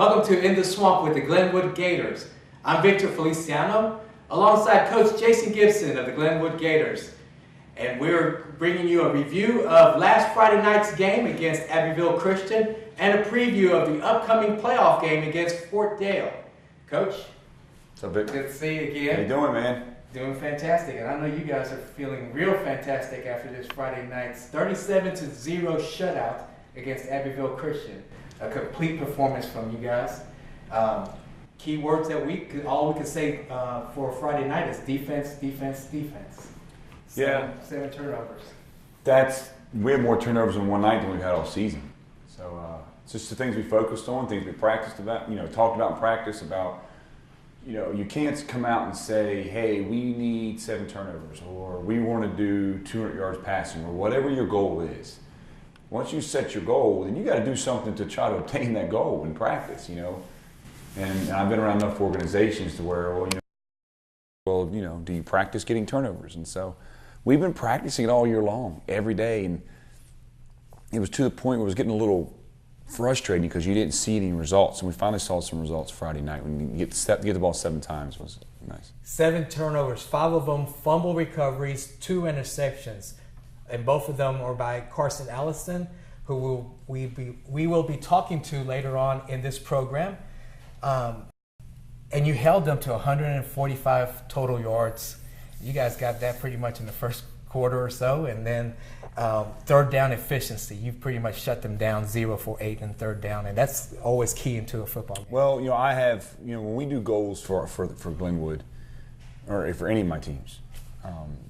Welcome to In the Swamp with the Glenwood Gators. I'm Victor Feliciano, alongside Coach Jason Gibson of the Glenwood Gators. And we're bringing you a review of last Friday night's game against Abbeville Christian and a preview of the upcoming playoff game against Fort Dale. Coach, what's up, Vic? Good to see you again. How you doing, man? Doing fantastic, and I know you guys are feeling real fantastic after this Friday night's 37-0 shutout against Abbeville Christian. A complete performance from you guys. Key words that all we can say for Friday night is defense, defense, defense. Seven turnovers. We had more turnovers in one night than we've had all season. So it's just the things we focused on, things we practiced about, talked about in practice about. You can't come out and say, hey, we need 7 turnovers, or we want to do 200 yards passing, or whatever your goal is. Once you set your goal, then you got to do something to try to obtain that goal in practice, And I've been around enough organizations to where, do you practice getting turnovers? And so we've been practicing it all year long, every day, and it was to the point where it was getting a little frustrating because you didn't see any results. And we finally saw some results Friday night when you get the ball 7 times was nice. 7 turnovers, 5 of them fumble recoveries, 2 interceptions. And both of them are by Carson Allison, who we will be talking to later on in this program. And you held them to 145 total yards. You guys got that pretty much in the first quarter or so. And then third down efficiency, you pretty much shut them down 0 for 8 in third down. And that's always key into a football game. Well, I have, when we do goals for Glenwood, or for any of my teams,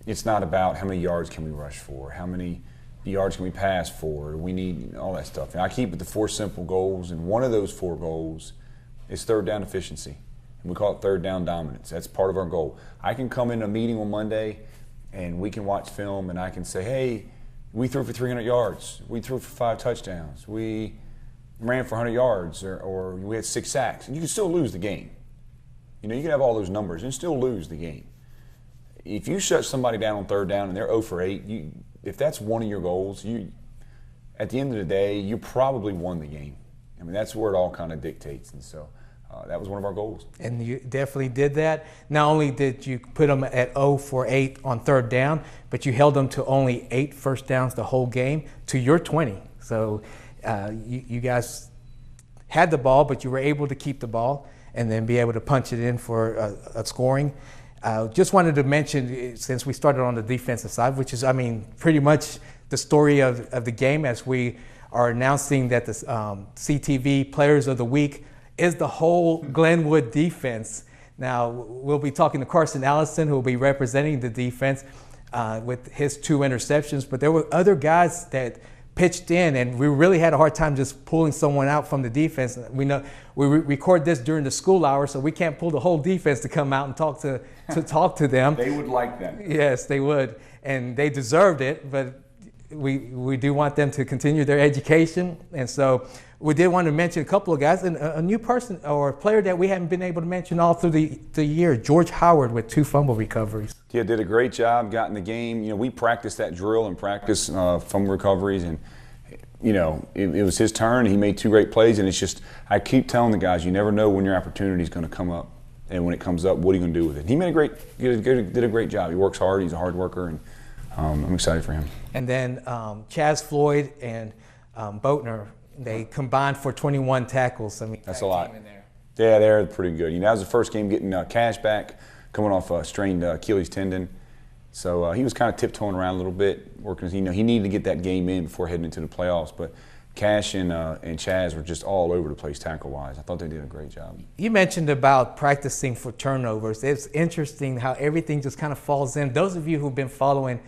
it's not about how many yards can we rush for, how many yards can we pass for, we need all that stuff. And I keep it to 4 simple goals, and one of those 4 goals is third down efficiency. And we call it third down dominance. That's part of our goal. I can come in a meeting on Monday and we can watch film and I can say, hey, we threw for 300 yards, we threw for 5 touchdowns, we ran for 100 yards, or we had 6 sacks, and you can still lose the game. You can have all those numbers and still lose the game. If you shut somebody down on third down and they're 0 for 8, if that's one of your goals, at the end of the day, you probably won the game. I mean, that's where it all kind of dictates, and so that was one of our goals. And you definitely did that. Not only did you put them at 0 for 8 on third down, but you held them to only 8 first downs the whole game to your 20. So you guys had the ball, but you were able to keep the ball and then be able to punch it in for a scoring. Just wanted to mention, since we started on the defensive side, which is, pretty much the story of the game, as we are announcing that the CTV Players of the Week is the whole Glenwood defense. Now, we'll be talking to Carson Allison, who will be representing the defense with his 2 interceptions, but there were other guys that pitched in, and we really had a hard time just pulling someone out from the defense. We know we record this during the school hours, so we can't pull the whole defense to come out and talk to them. They would like that. Yes, they would, and they deserved it. But we do want them to continue their education, and so we did want to mention a couple of guys, and a new person or a player that we haven't been able to mention all through the year, George Howard, with 2 fumble recoveries. Yeah, did a great job, got in the game. We practiced that drill and practiced fumble recoveries, and it was his turn. He made 2 great plays, and it's just, I keep telling the guys, you never know when your opportunity is going to come up, and when it comes up, what are you going to do with it? He did a great job. He works hard. He's a hard worker, and I'm excited for him. And then Chaz Floyd and Boatner, they combined for 21 tackles. That's a lot. Yeah, they're pretty good. That was the first game getting Cash back, coming off a strained Achilles tendon. So he was kind of tiptoeing around a little bit, working. He needed to get that game in before heading into the playoffs. But Cash and Chaz were just all over the place tackle-wise. I thought they did a great job. You mentioned about practicing for turnovers. It's interesting how everything just kind of falls in. Those of you who've been following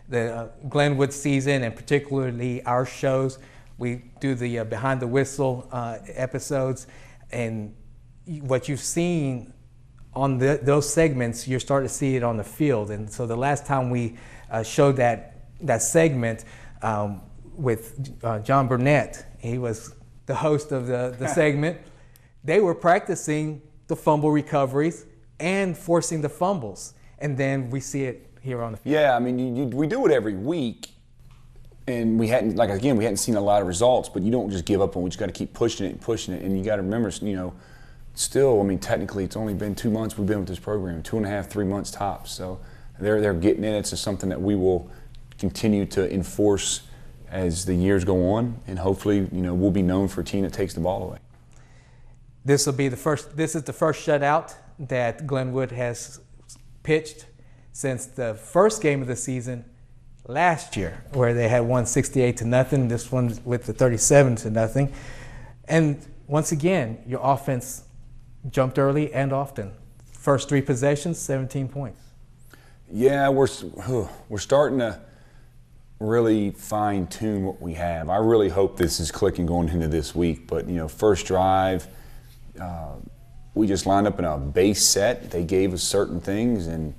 the Glenwood season, and particularly our shows, we do the behind the whistle episodes, and what you've seen on those segments, you're starting to see it on the field. And so the last time we showed that segment with John Burnett, he was the host of the segment, they were practicing the fumble recoveries and forcing the fumbles. And then we see it here on the field. Yeah, we do it every week. And we hadn't seen a lot of results, but you don't just give up on it. We just got to keep pushing it and pushing it. And you got to remember, still, I mean, technically it's only been 2 months we've been with this program, 2.5, 3 months tops. So they're getting in. It's just something that we will continue to enforce as the years go on, and hopefully, we'll be known for a team that takes the ball away. This is the first shutout that Glenwood has pitched since the first game of the season last year, where they had won 68-0. This one with the 37-0. And once again, your offense jumped early and often. First 3 possessions, 17 points. Yeah, we're starting to really fine-tune what we have. I really hope this is clicking going into this week. But, first drive, we just lined up in a base set. They gave us certain things, and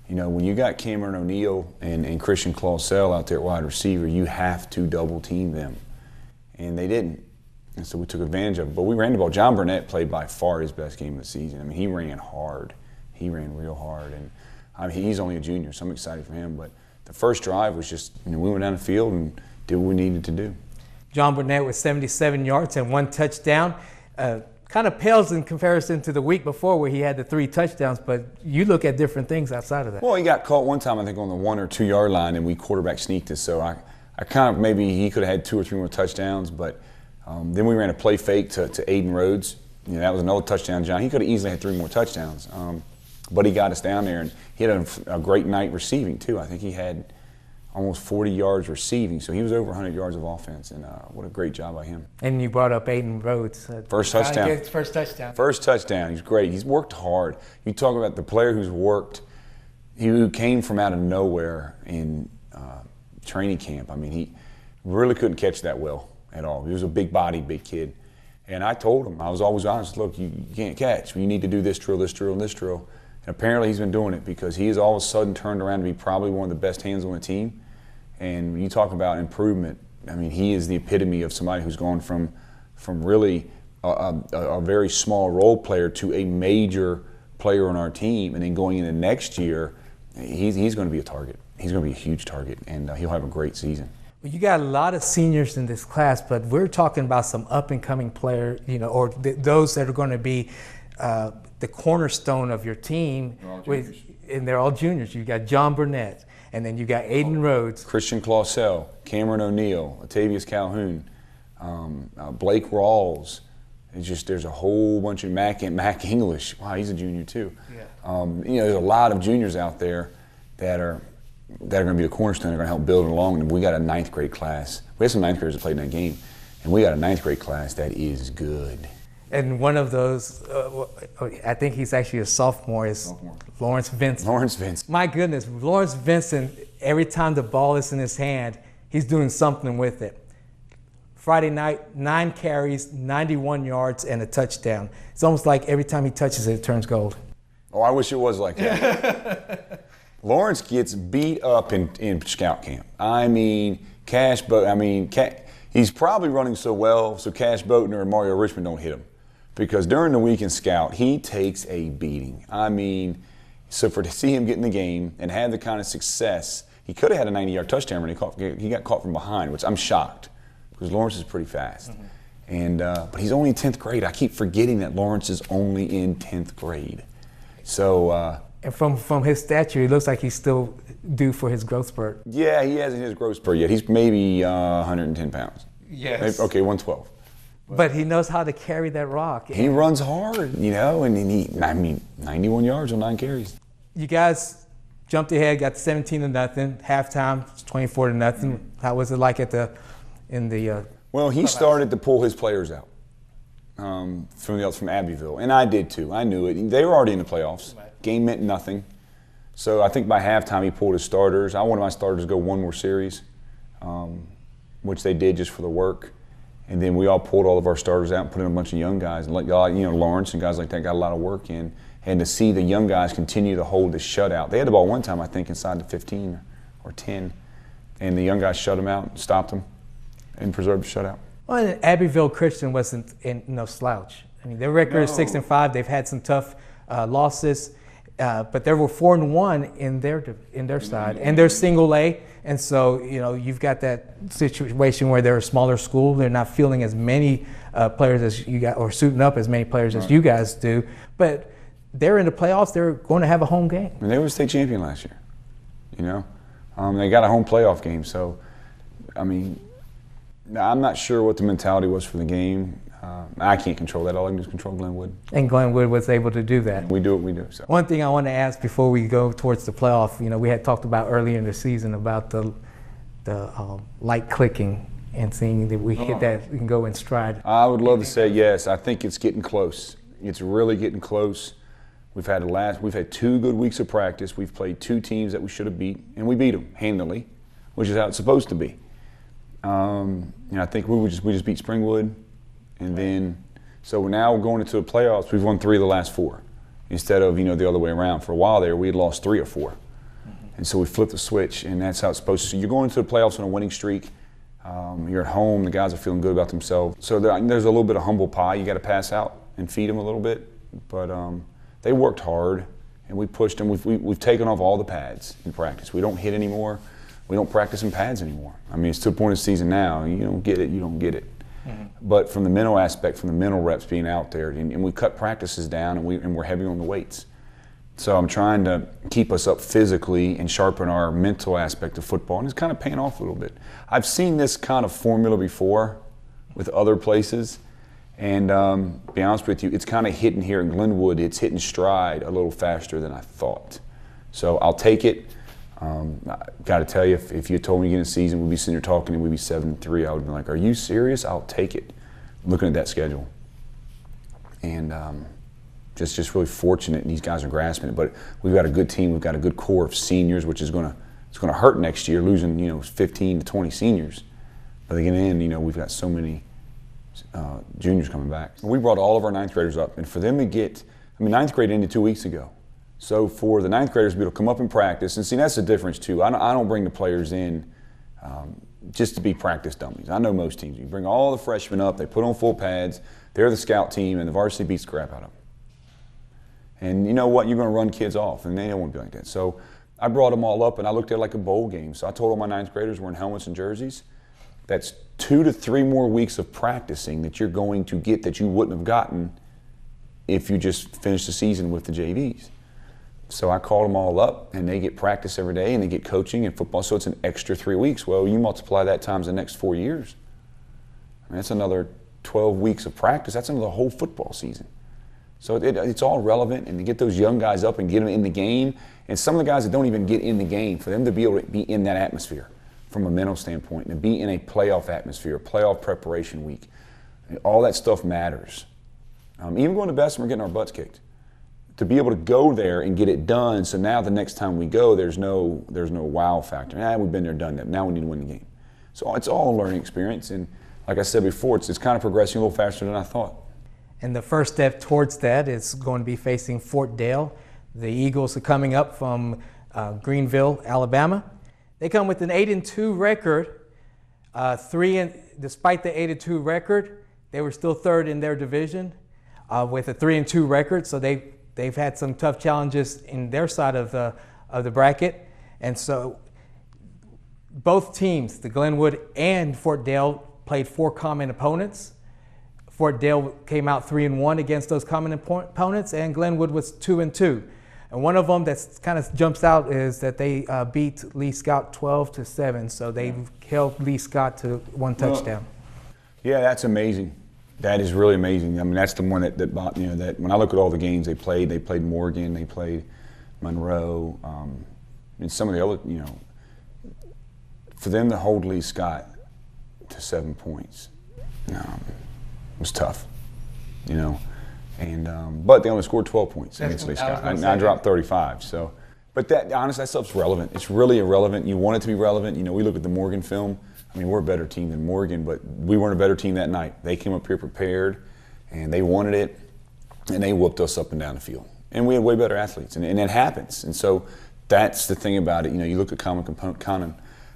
when you got Cameron O'Neal and Christian Clausell out there at wide receiver, you have to double team them. And they didn't. And so we took advantage of it. But we ran the ball. John Burnett played by far his best game of the season. I mean, he ran hard. He ran real hard. And he's only a junior, so I'm excited for him. But the first drive was just, we went down the field and did what we needed to do. John Burnett with 77 yards and 1 touchdown. Kind of pales in comparison to the week before where he had the 3 touchdowns, but you look at different things outside of that. Well, he got caught one time, I think, on the 1 or 2 yard line, and we quarterback sneaked it. So I kind of, maybe he could have had 2 or 3 more touchdowns, but then we ran a play fake to Aiden Rhodes. That was another touchdown, John. He could have easily had 3 more touchdowns, but he got us down there, and he had a great night receiving too. I think he had almost 40 yards receiving, so he was over 100 yards of offense, and what a great job by him. And you brought up Aiden Rhodes. First touchdown. First touchdown. First touchdown. He's great. He's worked hard. You talk about the player who's worked, who came from out of nowhere in training camp. I mean, he really couldn't catch that well at all. He was a big body, big kid. And I told him, I was always honest, look, you can't catch. You need to do this drill, this drill, and this drill. And apparently he's been doing it because he has all of a sudden turned around to be probably one of the best hands on the team. And when you talk about improvement, I mean, he is the epitome of somebody who's gone from really a very small role player to a major player on our team. And then going into next year, he's going to be a target. He's going to be a huge target, and he'll have a great season. Well, you got a lot of seniors in this class, but we're talking about some up-and-coming players, or those that are going to be the cornerstone of your team. And they're all juniors. You got John Burnett. And then you got Aiden Rhodes. Christian Clausell, Cameron O'Neal, Latavius Calhoun, Blake Rawls. There's a whole bunch of Mac English. Wow, he's a junior too. Yeah. There's a lot of juniors out there that are going to be the cornerstone. They're going to help build it along. And we got a 9th grade class. We had some 9th graders that played in that game, and we got a 9th grade class that is good. And one of those, I think he's actually a sophomore, is Lawrence Vincent. Lawrence Vincent. My goodness, Lawrence Vincent, every time the ball is in his hand, he's doing something with it. Friday night, 9 carries, 91 yards, and a touchdown. It's almost like every time he touches it, it turns gold. Oh, I wish it was like that. Lawrence gets beat up in scout camp. I mean, he's probably running so well so Cash Boatner and Mario Richmond don't hit him. Because during the week in scout, he takes a beating. I mean, so to see him get in the game and have the kind of success, he could have had a 90-yard touchdown when he got caught from behind, which I'm shocked because Lawrence is pretty fast. Mm-hmm. And but he's only in 10th grade. I keep forgetting that Lawrence is only in 10th grade. So. And from his stature, he looks like he's still due for his growth spurt. Yeah, he hasn't hit his growth spurt yet. He's maybe 110 pounds. Yes. Maybe, okay, 112. But he knows how to carry that rock. He runs hard, and 91 yards on 9 carries. You guys jumped ahead, got 17-0. Halftime, it's 24-0. How was it like Well, he started to pull his players out from Abbeville, and I did too. I knew it. They were already in the playoffs. Right. Game meant nothing. So I think by halftime he pulled his starters. I wanted my starters to go one more series, which they did just for the work. And then we all pulled all of our starters out and put in a bunch of young guys. And Lawrence and guys like that got a lot of work in. And to see the young guys continue to hold the shutout. They had the ball one time, I think, inside the 15 or 10. And the young guys shut them out, stopped them, and preserved the shutout. Well, and Abbeville Christian wasn't no slouch. I mean, their record is 6-5. They've had some tough losses, but they were 4-1 in their side, and they're single A. And so, you've got that situation where they're a smaller school. They're not fielding as many players as you got, or suiting up as many players as you guys do. But they're in the playoffs. They're going to have a home game. And they were state champion last year. They got a home playoff game. So, I'm not sure what the mentality was for the game. I can't control that. All I can do is control Glenwood. And Glenwood was able to do that. We do what we do. So. One thing I want to ask before we go towards the playoff, we had talked about earlier in the season about the light clicking and seeing that we hit that, we can go in stride. I would love to say yes. I think it's getting close. It's really getting close. We've had 2 good weeks of practice. We've played 2 teams that we should have beat, and we beat them handily, which is how it's supposed to be. I think we just beat Springwood. And then, so now we're going into the playoffs. We've won 3 of the last 4 instead of, the other way around. For a while there, we had lost 3 or 4. And so we flipped the switch, and that's how it's supposed to. So you're going into the playoffs on a winning streak. You're at home. The guys are feeling good about themselves. So there's a little bit of humble pie. You got to pass out and feed them a little bit. But they worked hard, and we pushed them. We've taken off all the pads in practice. We don't hit anymore. We don't practice in pads anymore. It's to the point of the season now. You don't get it, you don't get it. But from the mental aspect, from the mental reps being out there, and we cut practices down, and we're heavy on the weights. So I'm trying to keep us up physically and sharpen our mental aspect of football, and it's kind of paying off a little bit. I've seen this kind of formula before with other places, and to be honest with you, it's kind of hitting here in Glenwood. It's hitting stride a little faster than I thought. So I'll take it. I got to tell you, if you told me in a season we'd be sitting here talking and we'd be 7-3, I would have been like, "Are you serious?" I'll take it. Looking at that schedule, and just really fortunate, and these guys are grasping it. But we've got a good team. We've got a good core of seniors, which is going to hurt next year, losing 15 to 20 seniors. But again, we've got so many juniors coming back. We brought all of our 9th graders up, and for them to get, 9th grade ended 2 weeks ago. So for the 9th graders to be able to come up and practice, and see, that's the difference too. I don't bring the players in just to be practice dummies. I know most teams. You bring all the freshmen up, they put on full pads, they're the scout team, and the varsity beats the crap out of them. And you know what? You're going to run kids off, and they don't want to be like that. So I brought them all up, and I looked at it like a bowl game. So I told all my 9th graders we're in helmets and jerseys. That's 2 to 3 more weeks of practicing that you're going to get that you wouldn't have gotten if you just finished the season with the JVs. So I called them all up, and they get practice every day, and they get coaching and football. So it's an extra 3 weeks. Well, you multiply that times the next 4 years. That's another 12 weeks of practice. That's another whole football season. So it's all relevant, and to get those young guys up and get them in the game, and some of the guys that don't even get in the game, for them to be able to be in that atmosphere from a mental standpoint, and to be in a playoff atmosphere, a playoff preparation week, all that stuff matters. Even going to Bessemer, getting our butts kicked. To be able to go there and get it done, so now the next time we go, there's no wow factor. We've been there, done that. Now we need to win the game. So it's all a learning experience, and like I said before, it's kind of progressing a little faster than I thought. And the first step towards that is going to be facing Fort Dale. The Eagles are coming up from Greenville, Alabama. They come with an 8-2 record. Despite the 8-2 record, they were still 3rd in their division with a 3-2 record. So they've had some tough challenges in their side of the bracket. And so both teams, the Glenwood and Fort Dale, played 4 common opponents. Fort Dale came out 3-1 against those common opponents, and Glenwood was 2-2. And one of them that kind of jumps out is that they beat Lee Scott 12-7. So they held Lee Scott to 1 touchdown. Yeah, that's amazing. That is really amazing. That's the one that when I look at all the games they played Morgan, they played Monroe, and some of the other, for them to hold Lee Scott to 7 points was tough, and but they only scored 12 points against Lee Scott. I dropped 35. So, but that honestly, that stuff's relevant. It's really irrelevant. You want it to be relevant. We look at the Morgan film. We're a better team than Morgan, but we weren't a better team that night. They came up here prepared, and they wanted it, and they whooped us up and down the field. And we had way better athletes, and it happens. And so that's the thing about it. You look at common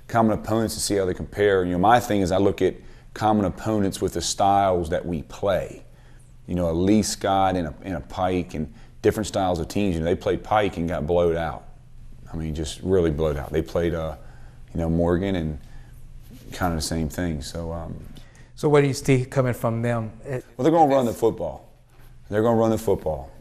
opponents to see how they compare. My thing is I look at common opponents with the styles that we play. A Lee Scott and a Pike and different styles of teams. They played Pike and got blowed out. Just really blowed out. They played Morgan, and kind of the same thing. So what do you see coming from them? Well, they're going to run the football. They're going to run the football,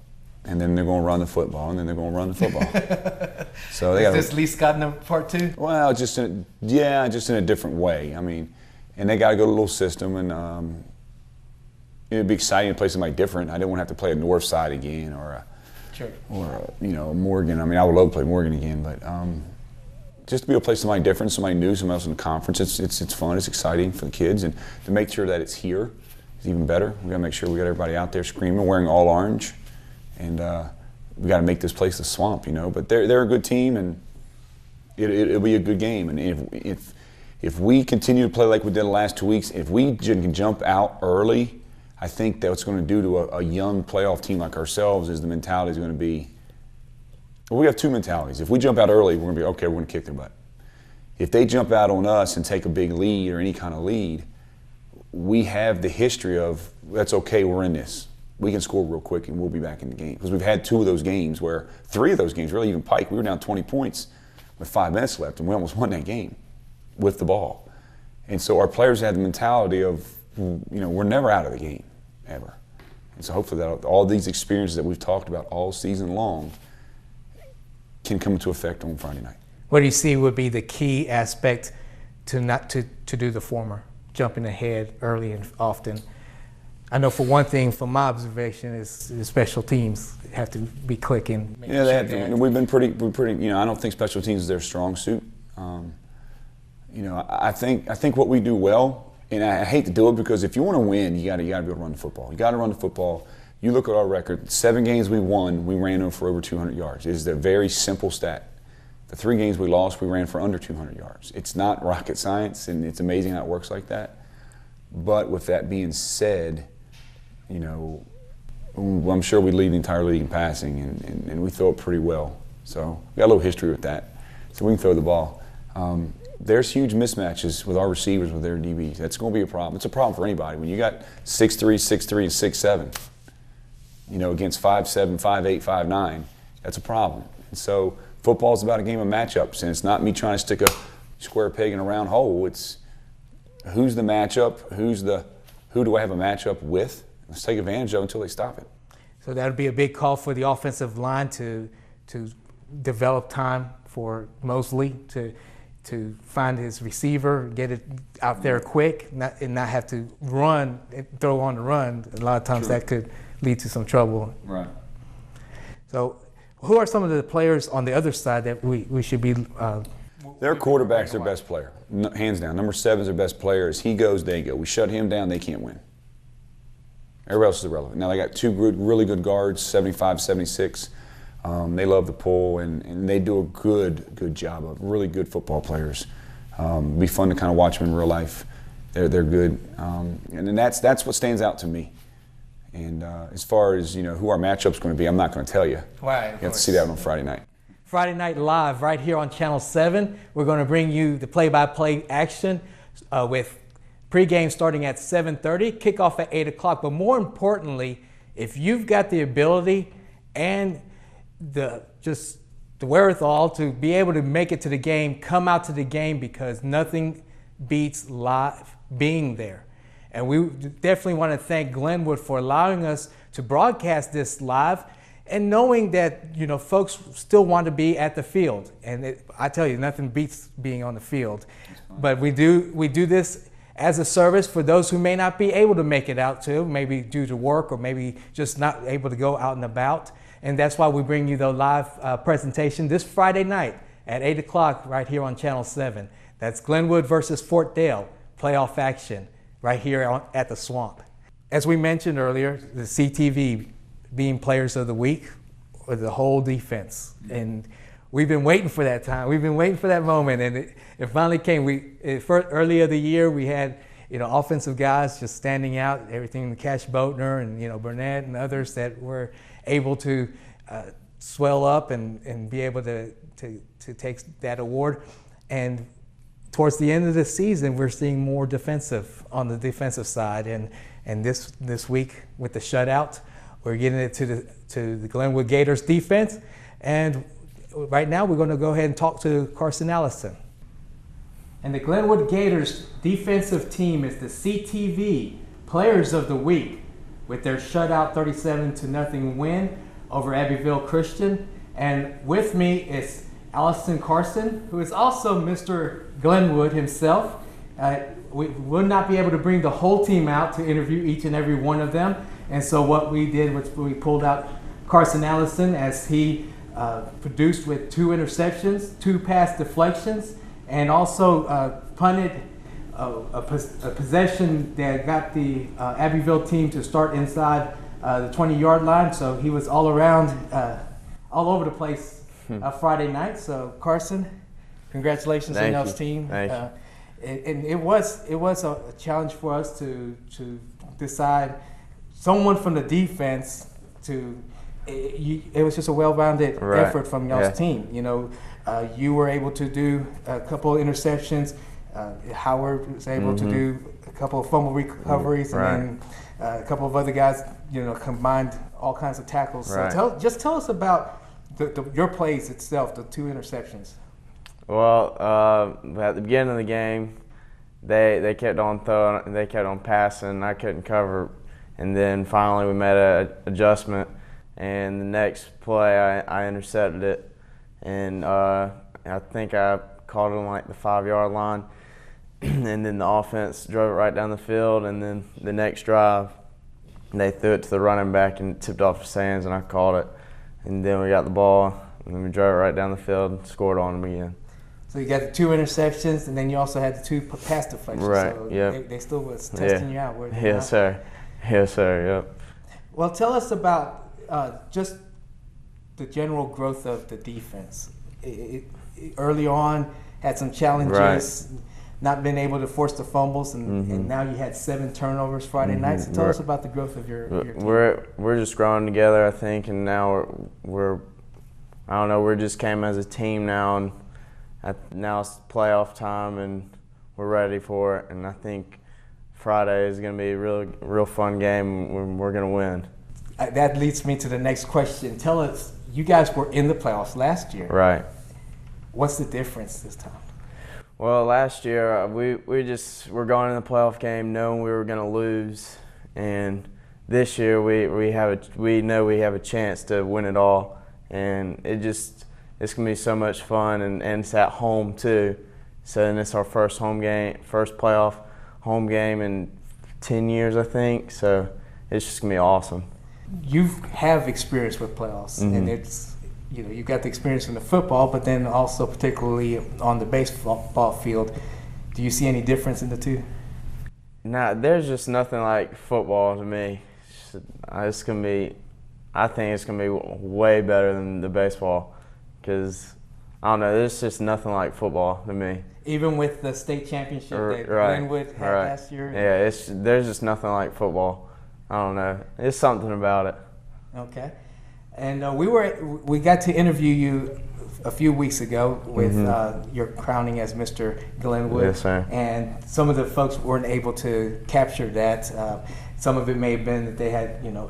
and then they're going to run the football, and then they're going to run the football. So they got this Lee Scott in part two? Well, just in a different way. I mean, and they got to go to a little system, and it'd be exciting to play somebody different. I didn't want to have to play a North Side again or Morgan. I mean, I would love to play Morgan again, but just to be able to play somebody different, somebody new, somebody else in the conference, it's fun, it's exciting for the kids, and to make sure that it's here is even better. We got to make sure we got everybody out there screaming, wearing all orange, and we got to make this place the Swamp, But they're a good team, and it'll be a good game. And if we continue to play like we did the last 2 weeks, if we can jump out early, I think that what's going to do to a young playoff team like ourselves is the mentality is going to be. Well, we have two mentalities. If we jump out early, we're going to be, okay, we're going to kick their butt. If they jump out on us and take a big lead or any kind of lead, we have the history of, that's okay, we're in this. We can score real quick and we'll be back in the game. Because we've had 2 of those games where 3 of those games, really even Pike, we were down 20 points with 5 minutes left and we almost won that game with the ball. And so our players had the mentality of, we're never out of the game, ever. And so hopefully that all these experiences that we've talked about all season long can come into effect on Friday night. What do you see would be the key aspect to do the former, jumping ahead early and often? I know for one thing, from my observation, is special teams have to be clicking. Yeah, they have to. We've been pretty. I don't think special teams is their strong suit. I think what we do well, and I hate to do it because if you want to win, you got to be able to run the football. You got to run the football. You look at our record, 7 games we won, we ran them for over 200 yards. It is a very simple stat. The 3 games we lost, we ran for under 200 yards. It's not rocket science, and it's amazing how it works like that. But with that being said, I'm sure we lead the entire league in passing, and we throw it pretty well. So we got a little history with that. So we can throw the ball. There's huge mismatches with our receivers with their DBs. That's going to be a problem. It's a problem for anybody. When you got 6'3", 6'3", and 6'7", against 5'7", 5'8", 5'9", that's a problem. And so football's about a game of matchups, and it's not me trying to stick a square peg in a round hole. It's who's the matchup, who do I have a matchup with? Let's take advantage of it until they stop it. So that would be a big call for the offensive line to develop time for Mosley to find his receiver, get it out there quick, and not have to run, throw on the run. A lot of times that could lead to some trouble. Right. So who are some of the players on the other side that we should be their quarterback's their best player, hands down. Number 7 is their best player. As he goes, they go. We shut him down, they can't win. Everybody else is irrelevant. Now they got 2 really good guards, 75, 76. They love the pull, and they do a good job of really good football players. It'd be fun to kind of watch them in real life. They're good, and then that's what stands out to me. And as far as who our matchup's going to be, I'm not going to tell you. Right. You have to see that on Friday night. Friday Night Live right here on Channel 7. We're going to bring you the play-by-play action with pregame starting at 7:30, kickoff at 8 o'clock. But more importantly, if you've got the ability and the wherewithal to be able to make it to the game, come out to the game, because nothing beats live being there. And we definitely want to thank Glenwood for allowing us to broadcast this live, and knowing that folks still want to be at the field. And I tell you, nothing beats being on the field. But we do this as a service for those who may not be able to make it out to, maybe due to work or maybe just not able to go out and about. And that's why we bring you the live presentation this Friday night at 8 o'clock right here on Channel 7. That's Glenwood versus Fort Dale, playoff action right here at the Swamp. As we mentioned earlier, the CTV Beam Players of the Week or the whole defense. And we've been waiting for that time. We've been waiting for that moment, and it finally came. Earlier the year, we had offensive guys just standing out, everything, Cash Boatner and Burnett and others that were able to swell up and be able to take that award. And towards the end of the season, we're seeing more defensive on the defensive side. And this week with the shutout, we're getting it to the Glenwood Gators defense. And right now we're going to go ahead and talk to Carson Allison. And the Glenwood Gators defensive team is the CTV Players of the Week with their shutout 37-0 win over Abbeville Christian. And with me is Carson, who is also Mr. Glenwood himself. We will not be able to bring the whole team out to interview each and every one of them. And so what we did was we pulled out Carson Allison as he produced with 2 interceptions, 2 pass deflections, and also punted a possession that got the Abbeville team to start inside the 20-yard line. So he was all around, all over the place Friday night. So Carson, congratulations on y'all's team. And it was a challenge for us to decide someone from the defense to. It was just a well-rounded effort from y'all's team. You know, you were able to do a couple of interceptions. Howard was able to do a couple of fumble recoveries, and then a couple of other guys, you know, combined all kinds of tackles. So tell us about your plays itself, the 2 interceptions. Well, at the beginning of the game, they kept on throwing, they kept on passing. I couldn't cover, and then finally we made an adjustment. And the next play, I intercepted it, and I think I caught it on like the 5-yard line, and then the offense drove it right down the field, and then the next drive, they threw it to the running back and it tipped off his hands, and I caught it, and then we got the ball, and then we drove it right down the field and scored on them again. So you got the 2 interceptions, and then you also had the 2 pass deflections. Right, so they still was testing you out. Yes, sir. Yes, sir, yep. Well, tell us about just the general growth of the defense. Early on, had some challenges, not been able to force the fumbles, and now you had 7 turnovers Friday night. So tell us about the growth of your team. We're just growing together, I think, and now we're I don't know, we just came as a team now, and now it's playoff time, and we're ready for it. And I think Friday is going to be a real fun game, and we're going to win. That leads me to the next question. Tell us, you guys were in the playoffs last year. Right. What's the difference this time? Well, last year we're going in the playoff game knowing we were going to lose, and this year we know we have a chance to win it all, and it's going to be so much fun, and it's at home too. So and it's our first playoff home game in 10 years, I think. So it's just going to be awesome. You have experience with playoffs, and it's, you know, you've got the experience in the football, but then also particularly on the baseball field. Do you see any difference in the 2? Nah, there's just nothing like football to me. I think it's gonna be way better than the baseball, because I don't know, there's just nothing like football to me. Even with the state championship that Glenwood had last year? Yeah, there's just nothing like football. I don't know. It's something about it. Okay. And we got to interview you a few weeks ago with your crowning as Mr. Glenwood. Yes, sir. And some of the folks weren't able to capture that. Some of it may have been that they had, you know,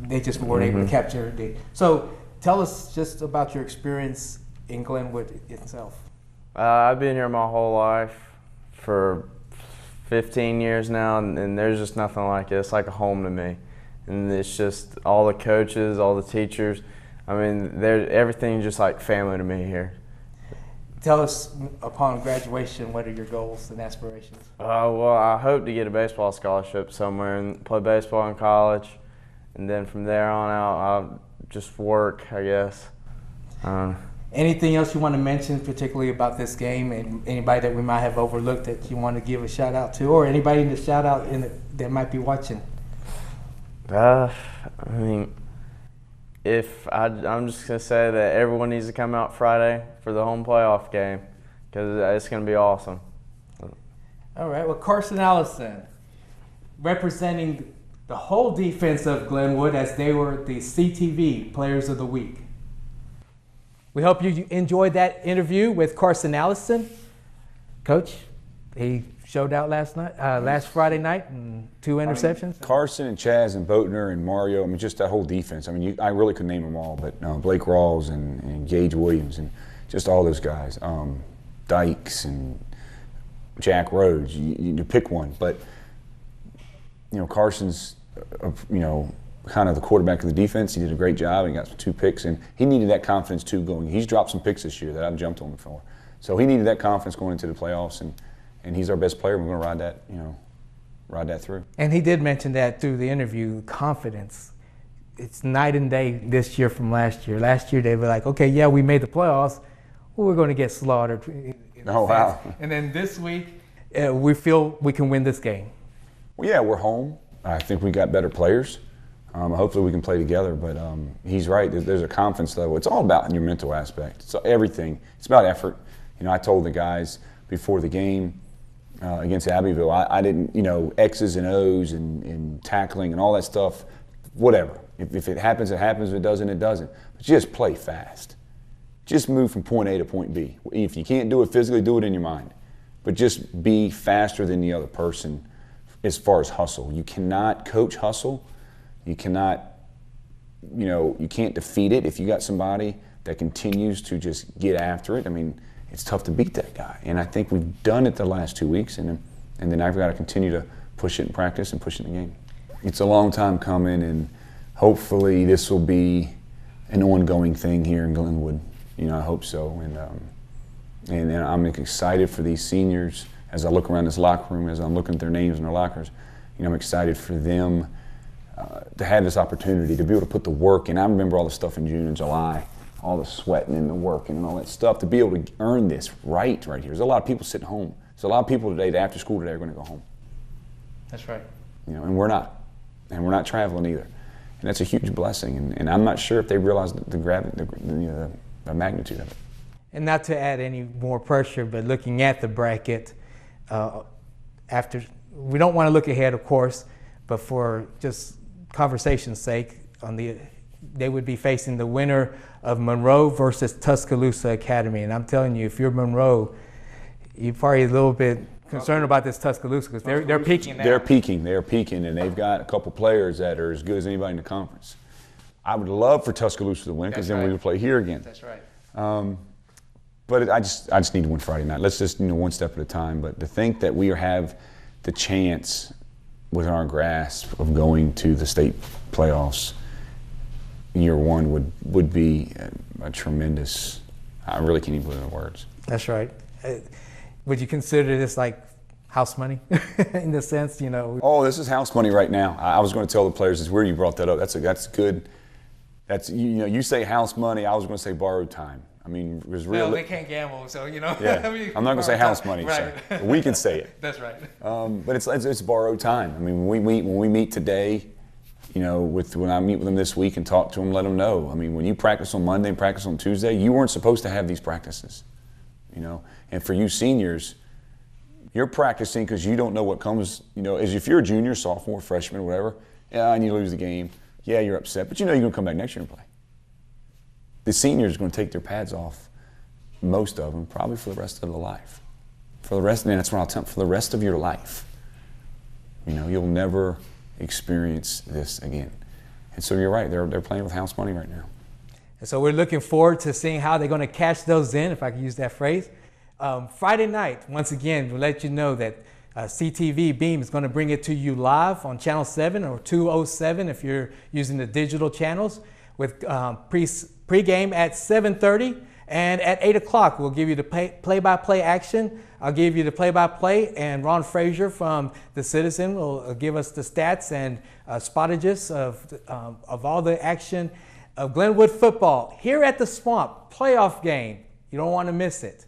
they just weren't able to capture it. So tell us just about your experience in Glenwood itself. I've been here my whole life for 15 years now, and there's just nothing like it. It's like a home to me. And it's just all the coaches, all the teachers. I mean, everything's just like family to me here. Tell us, upon graduation, what are your goals and aspirations? Well, I hope to get a baseball scholarship somewhere and play baseball in college. And then from there on out, I'll just work, I guess. Anything else you want to mention, particularly about this game, and anybody that we might have overlooked that you want to give a shout out to, or anybody in the shout out that might be watching? I mean, I'm just gonna say that everyone needs to come out Friday for the home playoff game, because it's gonna be awesome. All right. Well, Carson Allison, representing the whole defense of Glenwood as they were the CTV Players of the Week. We hope you enjoyed that interview with Carson Allison. Coach, he showed out last Friday night, and 2 interceptions. Carson and Chaz and Boatner and Mario, I mean, just that whole defense. I mean, I really could name them all, but Blake Rawls and Gage Williams and just all those guys. Dykes and Jack Rhodes. You pick one, but Carson's kind of the quarterback of the defense. He did a great job. He got 2 picks, and he needed that confidence too going. He's dropped some picks this year that I've jumped on him for. So he needed that confidence going into the playoffs, and he's our best player. We're going to ride that through. And he did mention that through the interview, confidence. It's night and day this year from last year. Last year they were like, okay, yeah, we made the playoffs. Well, we're going to get slaughtered. Oh, wow. And then this week, we feel we can win this game. Well, yeah, we're home. I think we got better players. Hopefully we can play together, but he's right. There's a confidence level. It's all about your mental aspect. It's everything. It's about effort. I told the guys before the game against Abbeville, I didn't, X's and O's and tackling and all that stuff, whatever. If it happens, it happens. If it doesn't, it doesn't. But just play fast. Just move from point A to point B. If you can't do it physically, do it in your mind. But just be faster than the other person as far as hustle. You cannot coach hustle. You cannot, you can't defeat it if you got somebody that continues to just get after it. I mean, it's tough to beat that guy. And I think we've done it the last 2 weeks, and then I've got to continue to push it in practice and push it in the game. It's a long time coming, and hopefully this will be an ongoing thing here in Glenwood. I hope so. And I'm excited for these seniors as I look around this locker room, as I'm looking at their names in their lockers. I'm excited for them to have this opportunity to be able to put the work in. I remember all the stuff in June and July, all the sweating and the working and all that stuff, to be able to earn this right here. There's a lot of people sitting home. There's a lot of people today that after school today are going to go home. That's right. And we're not. And we're not traveling either. And that's a huge blessing. And I'm not sure if they realize the magnitude of it. And not to add any more pressure, but looking at the bracket, we don't want to look ahead, of course, but for just conversation's sake, they would be facing the winner of Monroe versus Tuscaloosa Academy. And I'm telling you, if you're Monroe, you're probably a little bit concerned about this Tuscaloosa because they're peaking now. They're peaking, and they've got a couple players that are as good as anybody in the conference. I would love for Tuscaloosa to win because then we would play here again. That's right. But I just need to win Friday night. Let's just one step at a time. But to think that we have the chance within our grasp of going to the state playoffs year one would be a tremendous. I really can't even put it in words. That's right. Would you consider this like house money in the sense, Oh, this is house money right now. I was going to tell the players, it's weird you brought that up. That's good. That's you say house money. I was going to say borrowed time. I mean, it was real. Well, they can't gamble, so Yeah. I'm not going to say house money. Right. So we can say it. That's right. But it's borrowed time. I mean, when we meet today, when I meet with them this week and talk to them, let them know. I mean, when you practice on Monday and practice on Tuesday, you weren't supposed to have these practices. And for you seniors, you're practicing because you don't know what comes. As if you're a junior, sophomore, freshman, or whatever. Yeah, and you lose the game. Yeah, you're upset, but you're going to come back next year and play. The seniors are going to take their pads off, most of them, probably for the rest of their life. That's what I'll tell them, for the rest of your life. You'll never experience this again. And so you're right, they're playing with house money right now. And so we're looking forward to seeing how they're going to cash those in, if I can use that phrase. Friday night, once again, we'll let you know that CTV Beam is going to bring it to you live on Channel 7 or 207 if you're using the digital channels, with pregame at 7:30, and at 8 o'clock we'll give you the play-by-play action. I'll give you the play-by-play, and Ron Frazier from The Citizen will give us the stats and spottages of all the action of Glenwood football here at the Swamp. Playoff game. You don't want to miss it.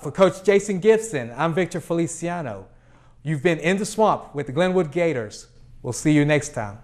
For Coach Jason Gibson, I'm Victor Feliciano. You've been in the Swamp with the Glenwood Gators. We'll see you next time.